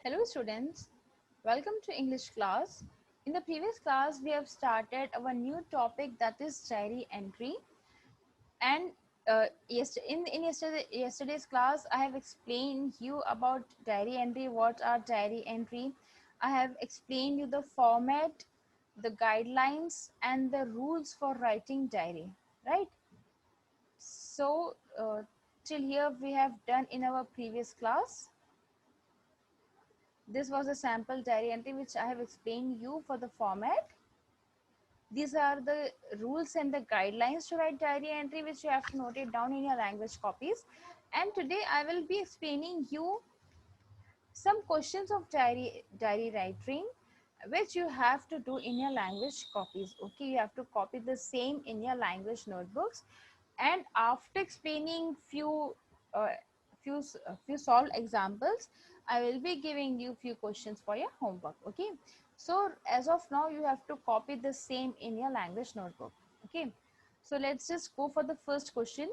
Hello students, welcome to English class. In the previous class we have started our new topic, that is diary entry, and yesterday's class I have explained you about diary entry, what are diary entry. I have explained you the format, the guidelines and the rules for writing diary, right? So till here we have done in our previous class. This was a sample diary entry which I have explained you for the format. These are the rules and the guidelines to write diary entry which you have to note it down in your language copies. And today I will be explaining you some questions of diary writing which you have to do in your language copies. Okay, you have to copy the same in your language notebooks. And after explaining uh, few solved examples, I will be giving you few questions for your homework. Okay, so as of now you have to copy the same in your language notebook. Okay, so let's just go for the first question.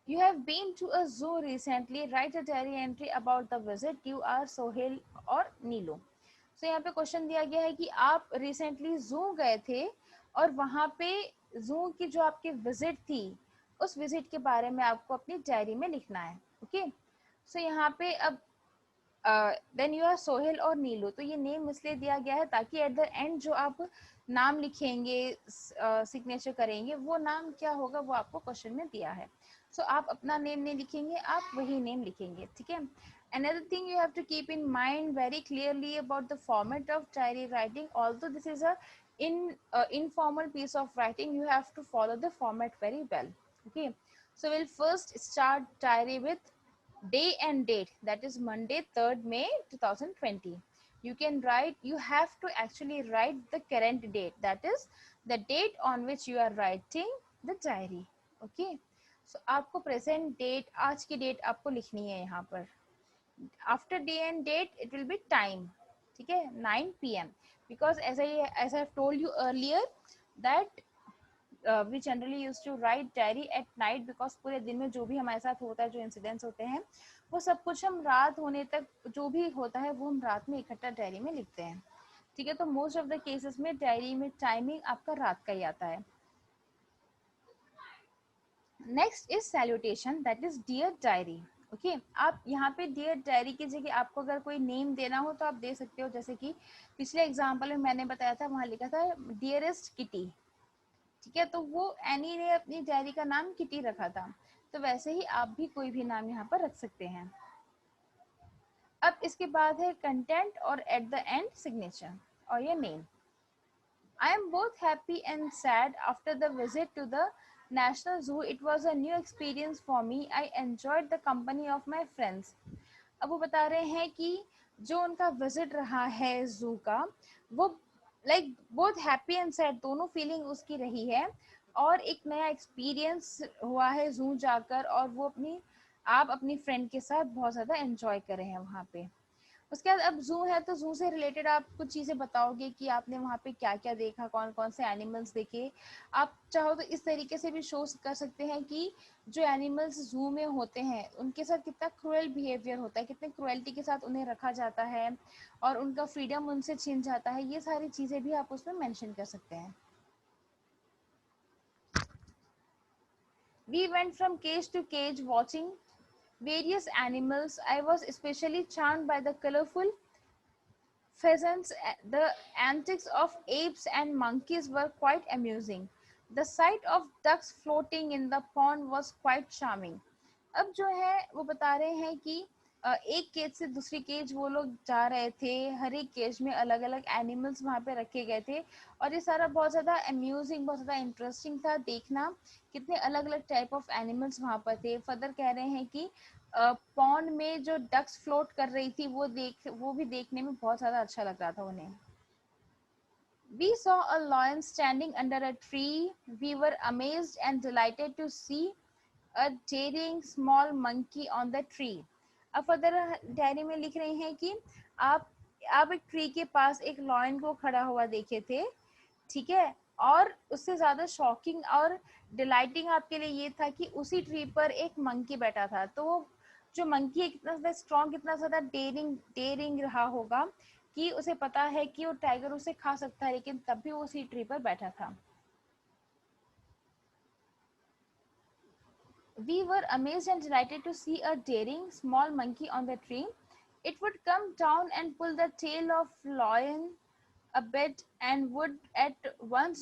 You have been to a zoo recently. Write a diary entry about the visit. You are Sohail और नीलू. So यहाँ पे question दिया गया है कि आप recently जू गए थे और वहाँ पे जू की जो आपकी विजिट थी उस विजिट के बारे में आपको अपनी डायरी में लिखना है. ओके, सो यहाँ पे अब देन यू आर सोहेल और नीलू, तो ये नेम इसलिए दिया गया है ताकि एट द एंड जो आप नाम लिखेंगे, सिग्नेचर करेंगे, वो नाम क्या होगा वो आपको क्वेश्चन में दिया है. सो आप अपना नेम नहीं लिखेंगे, आप वही नेम लिखेंगे. ठीक है. Another thing you have to keep in mind very clearly about the format of diary writing. Although this is a informal piece of writing, you have to follow the format very well. Okay. So we'll first start diary with day and date, that is Monday 3rd May 2020. You can write, you have to actually write the current date, that is the date on which you are writing the diary. Okay, so आपको present date, आज की date आपको लिखनी है यहाँ पर. After day and date it will be time. ठीक है, 9 p.m. because as I have told you earlier that we generally used to write diary at night because पूरे दिन में जो भी हमारे साथ होता है, जो इंसिडेंट्स होते हैं, वो सब कुछ हम रात होने तक जो भी होता है वो हम रात में इकट्ठा डायरी में लिखते हैं. ठीक है, तो मोस्ट ऑफ द केसेस में डायरी में टाइमिंग आपका रात का ही आता है. Next is salutation, that is dear diary. Okay, आप यहाँ पे डियर डायरी की जगह आपको अगर कोई नेम देना हो तो आप दे सकते हो. जैसे कि पिछले एग्जाम्पल में मैंने बताया था, वहाँ लिखा था डियरेस्ट किटी. ठीक है, तो वो एनी ने अपनी डायरी का नाम किटी रखा था, तो वैसे ही आप भी कोई भी नाम यहाँ पर रख सकते हैं. अब इसके बाद है कंटेंट और एट द एंड सिग्नेचर और ये name. I am both happy and sad after the visit to the National Zoo. It was a new experience for me. I enjoyed the company of my friends. अब वो बता रहे हैं कि जो उनका विजिट रहा है जू का, वो like both happy and sad, दोनों फीलिंग उसकी रही है और एक नया एक्सपीरियंस हुआ है जू जाकर, और वो आप अपनी फ्रेंड के साथ बहुत ज़्यादा एंजॉय कर रहे हैं वहाँ पे. उसके बाद अब जू है तो जू से रिलेटेड आप कुछ चीज़ें बताओगे कि आपने वहाँ पे क्या क्या देखा, कौन कौन से एनिमल्स देखे. आप चाहो तो इस तरीके से भी शो कर सकते हैं कि जो एनिमल्स जू में होते हैं उनके साथ कितना क्रूएल बिहेवियर होता है, कितने क्रूएल्टी के साथ उन्हें रखा जाता है और उनका फ्रीडम उनसे छीन जाता है. ये सारी चीज़ें भी आप उसमें मेंशन कर सकते हैं. We went from cage to cage watching various animals. I was especially charmed by the colorful pheasants. The antics of apes and monkeys were quite amusing. The sight of ducks floating in the pond was quite charming. अब जो है वो बता रहे हैं कि एक cage से दूसरी केज वो लोग जा रहे थे, हर एक केज में अलग अलग एनिमल्स वहाँ पे रखे गए थे और ये सारा बहुत ज़्यादा अम्यूजिंग, बहुत ज़्यादा इंटरेस्टिंग था देखना कितने अलग अलग टाइप ऑफ एनिमल्स वहाँ पर थे. फर्दर कह रहे हैं कि पॉन्ड में जो डक्स फ्लोट कर रही थी वो भी देखने में बहुत ज़्यादा अच्छा लग रहा था उन्हें. We saw a lion standing under a tree. We were amazed and delighted to see a daring small monkey on the tree. अब फर्दर डायरी में लिख रहे हैं कि आप एक ट्री के पास एक लॉयन को खड़ा हुआ देखे थे. ठीक है, और उससे ज़्यादा शॉकिंग और डिलाइटिंग आपके लिए ये था कि उसी ट्री पर एक मंकी बैठा था. तो जो मंकी है कितना ज्यादा स्ट्रॉन्ग, कितना ज्यादा डेयरिंग रहा होगा कि उसे पता है कि वो टाइगर उसे खा सकता है, लेकिन तब भी वो उसी ट्री पर बैठा था। We were amazed and delighted to see a daring small monkey on the tree. It would come down and pull the tail of lion a bit and would at once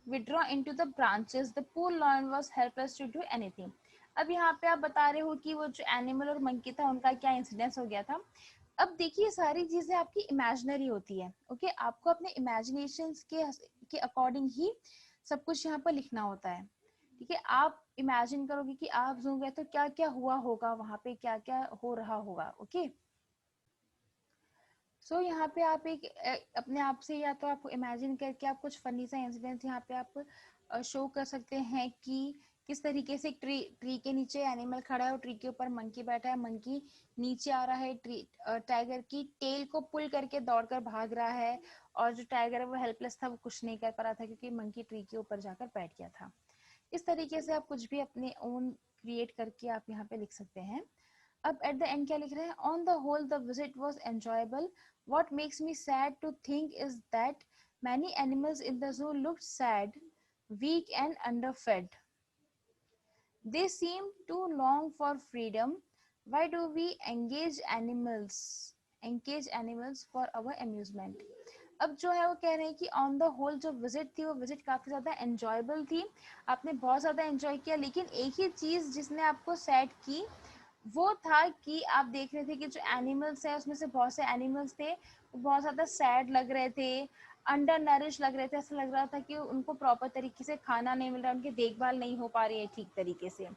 withdraw into the branches. The poor lion was helpless to do anything. अब यहाँ पे आप बता रहे हो कि वो जो एनिमल और मंकी था उनका क्या इंसिडेंस हो गया था। अब देखिए सारी चीजें आपकी इमेजिनरी होती है, ओके, आपको अपने इमेजिनेशन के अकॉर्डिंग ही सब कुछ यहाँ पर लिखना होता है, ठीक है। आप इमेजिन करोगे कि आप जूम गए तो क्या क्या हुआ होगा, वहां पे क्या क्या हो रहा होगा, ओके। सो यहाँ पे आप एक अपने आप से या तो आप इमेजिन करके आप कुछ फनी सा इंसिडेंट यहाँ पे आप शो कर सकते हैं कि किस तरीके से ट्री के नीचे एनिमल खड़ा है और ट्री के ऊपर मंकी बैठा है, मंकी नीचे आ रहा है, टाइगर की टेल को पुल करके दौड़कर भाग रहा है, और जो टाइगर है वो हेल्पलेस था, वो कुछ नहीं कर पा रहा था क्योंकि मंकी ट्री के ऊपर जाकर बैठ गया था। इस तरीके से आप कुछ भी अपने ओन क्रिएट करके आप यहाँ पे लिख सकते हैं। अब एट द एंड क्या लिख रहे हैं, on the whole the visit was enjoyable, what makes me sad to think is that many animals in the zoo looked sad, weak and underfed. They seem to long for freedom. Why do we engage animals for our amusement? अब जो है वो कह रहे हैं कि on the whole जो visit थी वो विजिट काफी ज्यादा एंजॉयबल थी, आपने बहुत ज्यादा एंजॉय किया, लेकिन एक ही चीज जिसने आपको सैड की वो था कि आप देख रहे थे कि जो एनिमल्स हैं उसमें से बहुत से एनिमल्स थे वो बहुत ज़्यादा सैड लग रहे थे, अंडर नरिश लग रहे थे, ऐसा लग रहा था कि उनको प्रॉपर तरीके से खाना नहीं मिल रहा, उनकी देखभाल नहीं हो पा रही है ठीक तरीके से।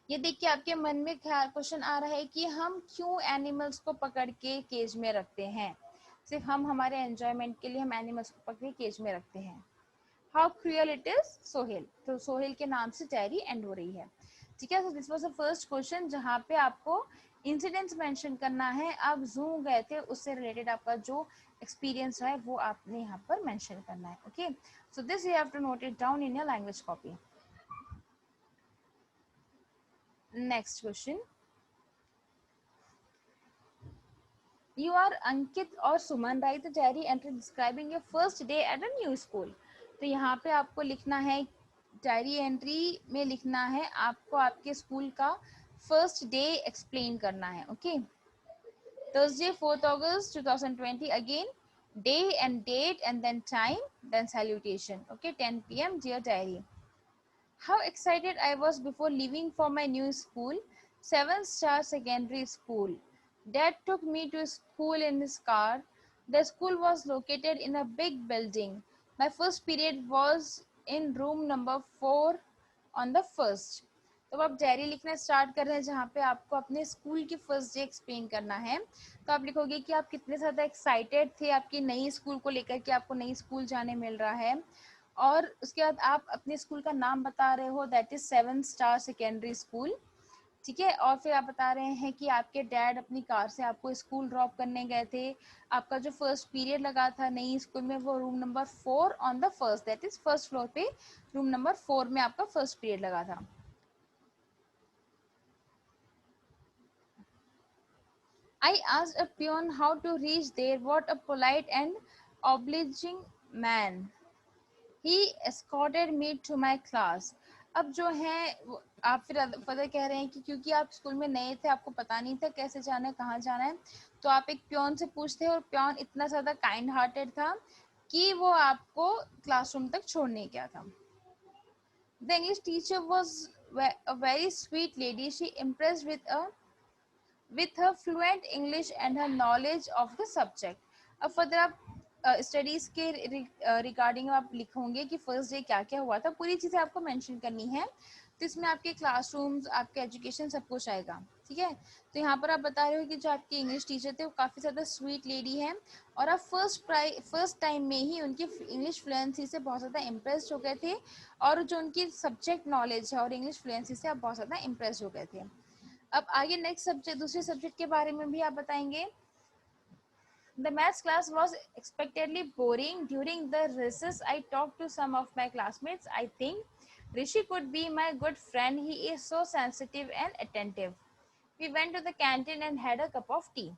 ये देख के आपके मन में क्वेश्चन आ रहा है कि हम क्यों एनिमल्स को पकड़ के केज में रखते हैं, सिर्फ हम हमारे एंजॉयमेंट के लिए हम एनिमल्स को पकड़ के केज में रखते हैं। How cruel it is Sohail, तो सोहेल के नाम से डायरी एंड हो रही है, ठीक है। So this was the first question जहाँ पे आपको इंसिडेंट्स मेंशन करना है, आप जू गए थे उससे रिलेटेड आपका जो एक्सपीरियंस है वो आपने यहाँ पर मेंशन करना है, okay. So this you have to note it down in your language copy. Next question, you are Ankit और Suman, write the diary entry describing your first day at a new school. तो यहाँ पे आपको लिखना है, diary entry में लिखना है आपको आपके स्कूल का फर्स्ट डे एक्सप्लेन करना है, okay. Thursday 4th August 2020, again day and date and then time, then salutation, okay, 10 p.m. Dear diary, how excited I was before leaving for my new school, 7-star secondary school. Dad took me to school in his car. The school was located in a big building. My first period was in room number 4 on the first. तो आप diary लिखना start कर रहे हैं जहाँ पे आपको अपने स्कूल की फर्स्ट डे एक्सप्लेन करना है। तो आप लिखोगे कि आप कितने ज़्यादा एक्साइटेड थे आपकी नई स्कूल को लेकर कि आपको नई स्कूल जाने मिल रहा है, और उसके बाद आप अपने स्कूल का नाम बता रहे हो, दैट इज 7-स्टार सेकेंडरी स्कूल, ठीक है। और फिर आप बता रहे हैं कि आपके डैड अपनी कार से आपको स्कूल ड्रॉप करने गए थे, आपका जो फर्स्ट पीरियड लगा था नई स्कूल में वो room number 4 on the first, that is first floor पे रूम नंबर 4 में आपका फर्स्ट पीरियड लगा था। I asked a peon how to reach there. What a polite and obliging man. He escorted me to my class. अब जो है आप फिर फर्दर कह रहे हैं कि क्योंकि आप स्कूल में नए थे, आपको पता नहीं था कैसे जाना है, कहाँ जाना है, तो आप एक प्योन से पूछते हैं और प्योन इतना ज़्यादा काइंड हार्टेड था कि वो आपको क्लासरूम तक छोड़ने गया था। The English teacher was a very sweet lady. She impressed with her fluent English and her knowledge of the subject. अब फर्दर आप स्टडीज के रिगार्डिंग आप लिखोगे कि फर्स्ट डे क्या क्या हुआ था, पूरी चीज़ें आपको मेंशन करनी है, तो इसमें आपके क्लासरूम्स, आपके एजुकेशन सब कुछ आएगा, ठीक है। तो यहाँ पर आप बता रहे हो कि जो आपके इंग्लिश टीचर थे वो काफ़ी ज़्यादा स्वीट लेडी है, और आप फर्स्ट टाइम में ही उनकी इंग्लिश फ्लुएंसी से बहुत ज़्यादा इम्प्रेस्ड हो गए थे, और जो उनकी सब्जेक्ट नॉलेज है और इंग्लिश फ्लुएंसी से आप बहुत ज़्यादा इम्प्रेस हो गए थे। अब आगे नेक्स्ट सब्जेक्ट, दूसरे सब्जेक्ट के बारे में भी आप बताएंगे। The maths class was expectedly boring. During the recess, I talked to some of my classmates. I think Rishi could be my good friend. He is so sensitive and attentive. We went to the canteen and had a cup of tea.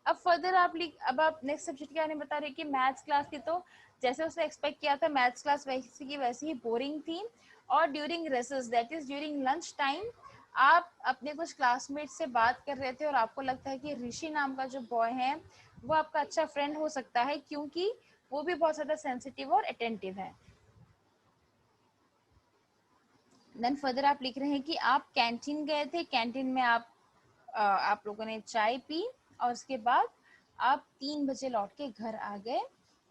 अब further अब आप next subject के बारे में बता रहे कि maths class थी, तो जैसे उसने एक्सपेक्ट किया था मैथ्स क्लास वैसी की वैसी ही बोरिंग थी। और during recess that is during lunch time आप अपने कुछ क्लासमेट से बात कर रहे थे और आपको लगता है कि ऋषि नाम का जो बॉय है वो आपका अच्छा फ्रेंड हो सकता है, क्योंकि वो भी बहुत ज़्यादा सेंसिटिव और अटेंटिव है। देन फर्दर आप लिख रहे हैं कि आप कैंटीन गए थे, कैंटीन में आप लोगों ने चाय पी और उसके बाद आप 3 बजे लौट के घर आ गए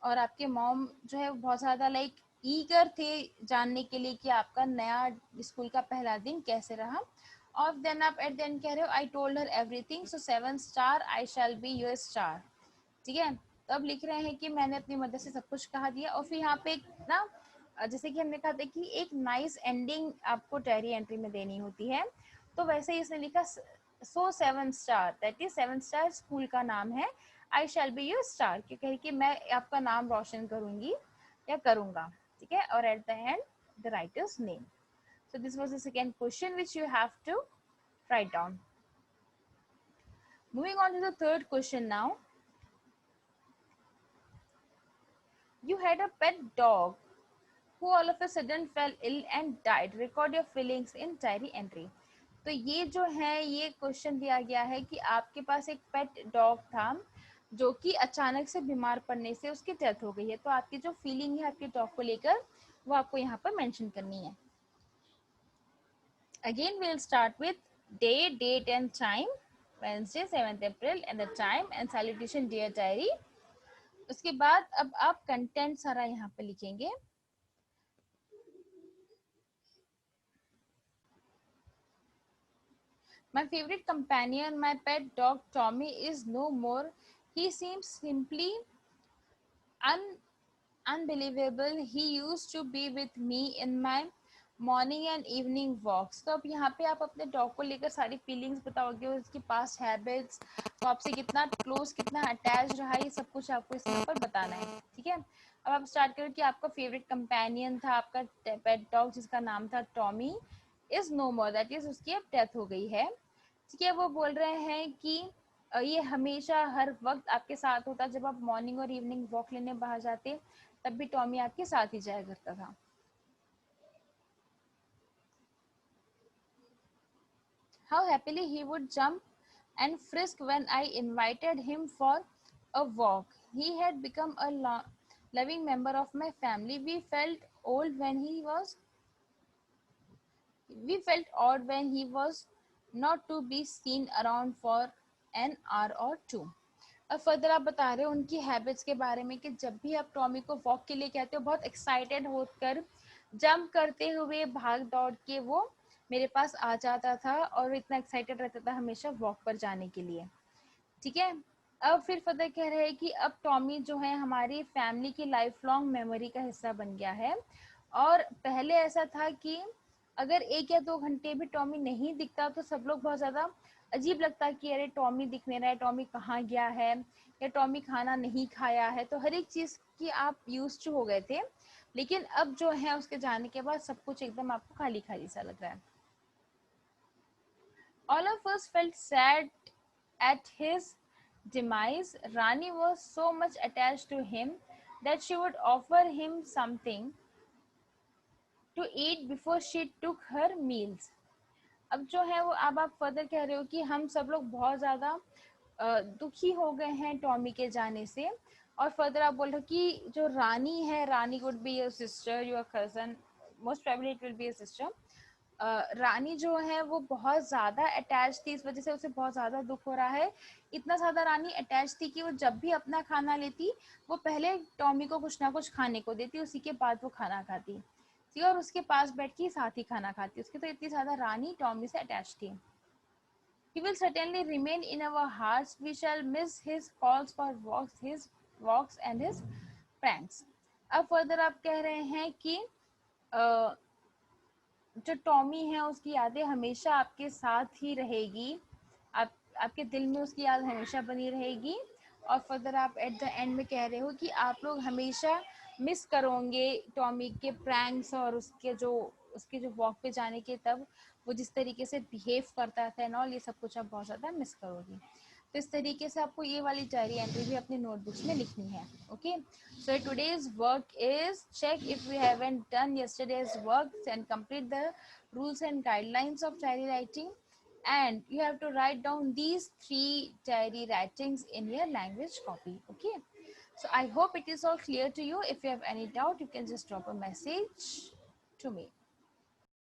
और आपके मॉम जो है बहुत ज़्यादा लाइक ईगर थे जानने के लिए कि आपका नया स्कूल का पहला दिन कैसे रहा। और देन आप एट द एंड कह रहे हो I told her everything so 7 star I shall be your star. ठीक है, तो अब लिख रहे हैं कि मैंने अपनी मदद से सब कुछ कहा दिया। और फिर यहाँ पे एक ना जैसे कि हमने कहा था कि एक नाइस एंडिंग आपको डायरी एंट्री में देनी होती है, तो वैसे ही इसने लिखा सो 7 star, that is 7 star school का नाम है। आई शैल बी योर स्टार, क्यों कहे कि मैं आपका नाम रोशन करूंगी या करूंगा। ठीक है, और at the end the writers name. So this was the second question which you have to write down. Moving on to the third question now. You had a pet dog who all of a sudden fell ill and died. Record your feelings in diary entry. तो ये जो है ये question दिया गया है कि आपके पास एक पेट डॉग था जो कि अचानक से बीमार पड़ने से उसकी डेथ हो गई है, तो आपकी जो फीलिंग है आपके डॉग को लेकर वो आपको यहाँ पर मेंशन करनी है। Again we'll start with day, date and time. Wednesday 7th April and the time and salutation dear diary. उसके बाद अब आप कंटेंट सारा यहाँ पे लिखेंगे। My favorite companion, my pet dog Tommy, is no more. He seems simply unbelievable. He used to be with me in my morning and evening walks. तो अब यहाँ पे आप अपने डॉग को लेकर सारी फीलिंग्स बताओगे, उसकी पास्ट हैबिट्स, तो आपसे कितना क्लोज कितना अटैच रहा, ये सब कुछ आपको इसके ऊपर बताना है। ठीक है, अब आप स्टार्ट करो कि आपका फेवरेट कंपेनियन था आपका पेट डॉग जिसका नाम था Tommy, is no more, that is उसकी अब डेथ हो गई है। ठीक है, वो बोल रहे हैं कि ये हमेशा हर वक्त आपके साथ होता, जब आप मॉर्निंग और इवनिंग वॉक लेने बाहर जाते तब भी टॉमी आपके साथ ही जाया करता था। How happily he would jump and frisk when I invited him for a walk. He had become a loving member of my family. We felt odd when he was not to be seen around for an hour or two. अब further आप बता रहे हो उनकी habits के बारे में कि जब भी आप टॉमी को वॉक के लिए कहते हो बहुत एक्साइटेड होकर जंप करते हुए भाग दौड़ के वो मेरे पास आ जाता था और इतना एक्साइटेड रहता था हमेशा वॉक पर जाने के लिए। ठीक है, अब फिर फर्दर कह रहे हैं कि अब टॉमी जो है हमारी फैमिली की लाइफ लॉन्ग मेमोरी का हिस्सा बन गया है। और पहले ऐसा था कि अगर 1 या 2 घंटे भी टॉमी नहीं दिखता तो सब लोग बहुत ज़्यादा अजीब लगता कि अरे टॉमी दिख नहीं रहा है, टॉमी कहाँ गया है, या टॉमी खाना नहीं खाया है, तो हर एक चीज़ की आप यूज्ड टू हो गए थे। लेकिन अब जो है उसके जाने के बाद सब कुछ एकदम आपको खाली खाली सा लग रहा है। All of us felt sad at his demise. Rani was so much attached to him that she would offer him something to eat before she took her meals. अब जो है वो अब आप फर्दर कह रहे हो कि हम सब लोग बहुत ज़्यादा दुखी हो गए हैं टॉमी के जाने से। और फर्दर आप बोल रहे हो कि जो रानी है, Rani would be your sister, your cousin, most probably it will be your sister. Rani जो है वो बहुत ज़्यादा अटैच थी, इस वजह से उसे बहुत ज़्यादा दुख हो रहा है। इतना ज़्यादा रानी अटैच थी कि वो जब भी अपना खाना लेती वो पहले टॉमी को कुछ ना कुछ खाने को देती, उसी के बाद वो खाना खाती थी और उसके पास बैठ के साथ ही खाना खाती उसकी। तो इतनी ज़्यादा रानी टॉमी से अटैच थी। He will certainly remain in our hearts. We shall miss his calls for walks and his pranks. अब फर्दर आप कह रहे हैं कि जो टॉमी है उसकी यादें हमेशा आपके साथ ही रहेगी, आपके दिल में उसकी याद हमेशा बनी रहेगी। और फर्दर आप एट द एंड में कह रहे हो कि आप लोग हमेशा मिस करोगे टॉमी के प्रैंक्स और उसके जो वॉक पे जाने के तब वो जिस तरीके से बिहेव करता था एंड ऑल, ये सब कुछ आप बहुत ज़्यादा मिस करोगी। तो इस तरीके से आपको ये वाली डायरी एंट्री भी अपनी नोटबुक्स में लिखनी है। Okay, so today's work is check if we haven't done yesterday's work and complete the rules and guidelines of diary writing, and you have to write down these 3 diary writings in your language copy. Okay, so I hope it is all clear to you. If you have any doubt, you can just drop a message to me.